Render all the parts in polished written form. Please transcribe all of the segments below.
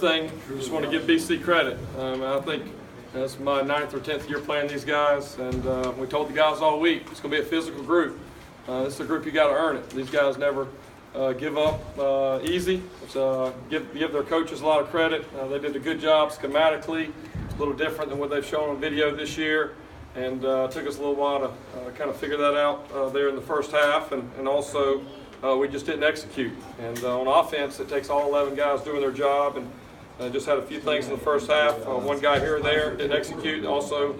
thing, I just want to give BC credit. I think that's my 9th or 10th year playing these guys, and we told the guys all week it's going to be a physical group. This is a group you got to earn it. These guys never give up easy. Give their coaches a lot of credit. They did a good job schematically. It's a little different than what they've shown on video this year, and it took us a little while to kind of figure that out there in the first half, and also we just didn't execute. And on offense, it takes all 11 guys doing their job, and just had a few things in the first half. One guy here or there didn't execute. Also,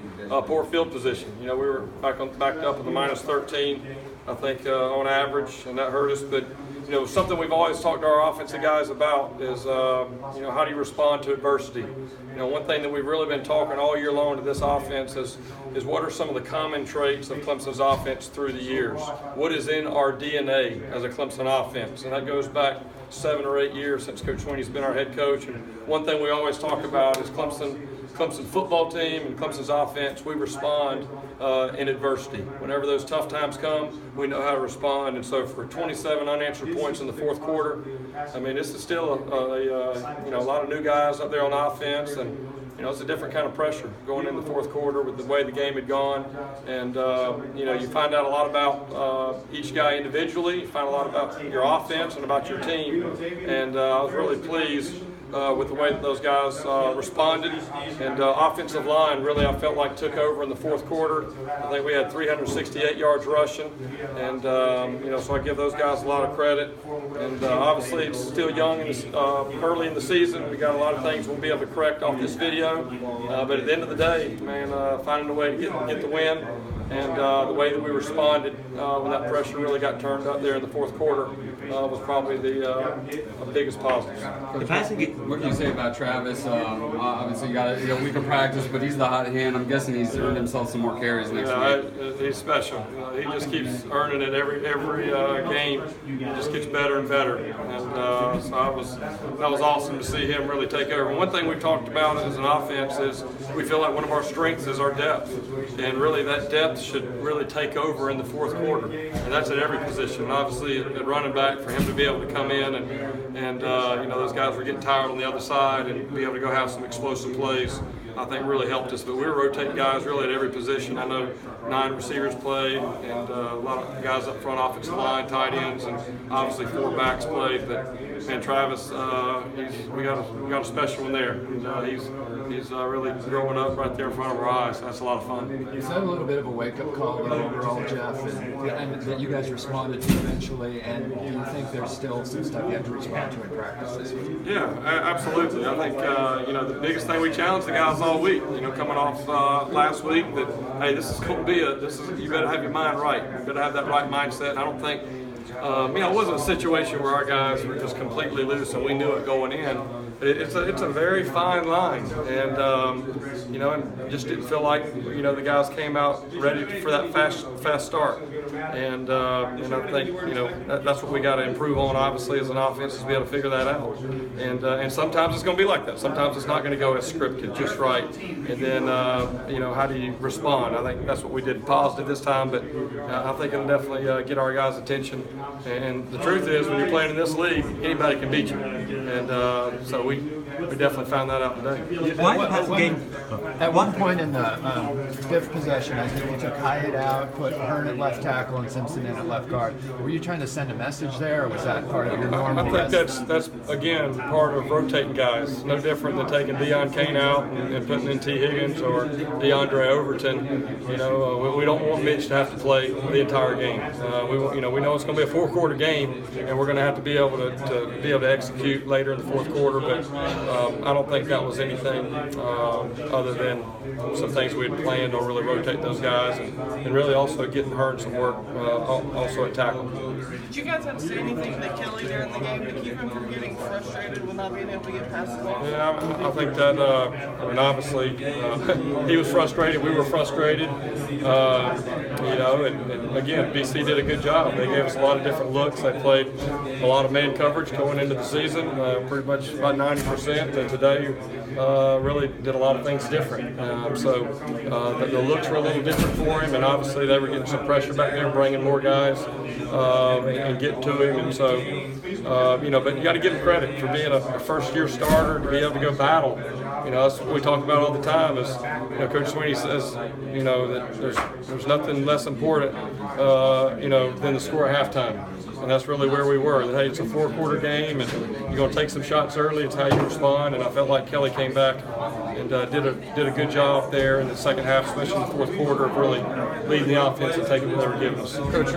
poor field position. You know, we were backed up at the -13, I think, on average, and that hurt us. But you know, something we've always talked to our offensive guys about is, you know, how do you respond to adversity? You know, one thing that we've really been talking all year long to this offense is what are some of the common traits of Clemson's offense through the years? What is in our DNA as a Clemson offense? And that goes back 7 or 8 years since Coach Sweeney's been our head coach. And one thing we always talk about is Clemson's football team and Clemson's offense, we respond in adversity. Whenever those tough times come, we know how to respond. And so for 27 unanswered points in the fourth quarter, I mean, this is still you know, a lot of new guys up there on offense, and you know, it's a different kind of pressure going in the fourth quarter with the way the game had gone. And you know, you find out a lot about each guy individually. You find a lot about your offense and about your team. And I was really pleased with the way that those guys responded. And offensive line, really, I felt like took over in the fourth quarter. I think we had 368 yards rushing, and you know, so I give those guys a lot of credit. And obviously, it's still young and early in the season. We got a lot of things we'll be able to correct off this video. But at the end of the day, man, finding a way to get the win. And the way that we responded when that pressure really got turned up there in the fourth quarter was probably the biggest positive. What can you say about Travis? Obviously, you got a week of practice, but he's the hot hand. I'm guessing he's earned himself some more carries next week. He's special. He just keeps earning it every game. He just gets better and better. And so that was awesome to see him really take over. And one thing we've talked about as an offense is we feel like one of our strengths is our depth, and really that depth should really take over in the fourth quarter, and that's at every position. And obviously, at running back, for him to be able to come in and you know, those guys were getting tired on the other side, and be able to go have some explosive plays, I think really helped us. But we were rotating guys really at every position. I know 9 receivers played, and a lot of guys up front, offensive line, tight ends, and obviously 4 backs played. But man, Travis, we got a special one there. And, he's really growing up right there in front of our eyes. That's a lot of fun. Is that a little bit of a wake-up call overall, Jeff, and that you guys responded to eventually? And do you think there's still some stuff you have to respond to in practice this week? Yeah, absolutely. I think you know, the biggest thing we challenged the guys all week. You know, coming off last week, that hey, this is going to be you better have your mind right. You better have that right mindset. And I don't think you know, it wasn't a situation where our guys were just completely loose and we knew it going in. It's a very fine line, and you know, and just didn't feel like, you know, the guys came out ready for that fast start, and I think, you know, that's what we got to improve on, obviously, as an offense, is to be able to figure that out, and sometimes it's going to be like that. Sometimes it's not going to go as scripted, just right, and then you know, how do you respond? I think that's what we did positive this time, but I think it'll definitely get our guys' attention. And the truth is, when you're playing in this league, anybody can beat you, and so we definitely found that out today. At one point in the 5th possession, I think you took Hyatt out, put Hearn at left tackle, and Simpson in at left guard. Were you trying to send a message there, or was that part of your normal? I think that's again part of rotating guys. No different than taking Deion Kane out and putting in T. Higgins or DeAndre Overton. You know, we don't want Mitch to have to play the entire game. We know it's going to be a 4-quarter game, and we're going to have to be able to execute later in the fourth quarter. But I don't think that was anything other than some things we had planned on really rotating those guys, and really also getting Hearn some work also at tackle. Did you guys have to say anything to Kelly during the game to keep him from getting frustrated with not being able to get past the ball? Yeah, I think that, I mean, obviously, he was frustrated. We were frustrated. You know, and again, BC did a good job. They gave us a lot of different looks. They played a lot of man coverage going into the season, pretty much about 90%. And today, really did a lot of things different. The looks were a little different for him, and obviously they were getting some pressure back there, bringing more guys and getting to him. And so, you know, but you got to give him credit for being a first-year starter, to be able to go battle. You know, that's what we talk about all the time. Is, you know, Coach Sweeney says, you know, that there's nothing less important, you know, than the score at halftime. And that's really where we were. That, hey, it's a 4-quarter game, and you're going to take some shots early. It's how you respond. And I felt like Kelly came back and did a good job there in the second half, especially in the fourth quarter, of really leading the offense and taking what they were giving us. Coach,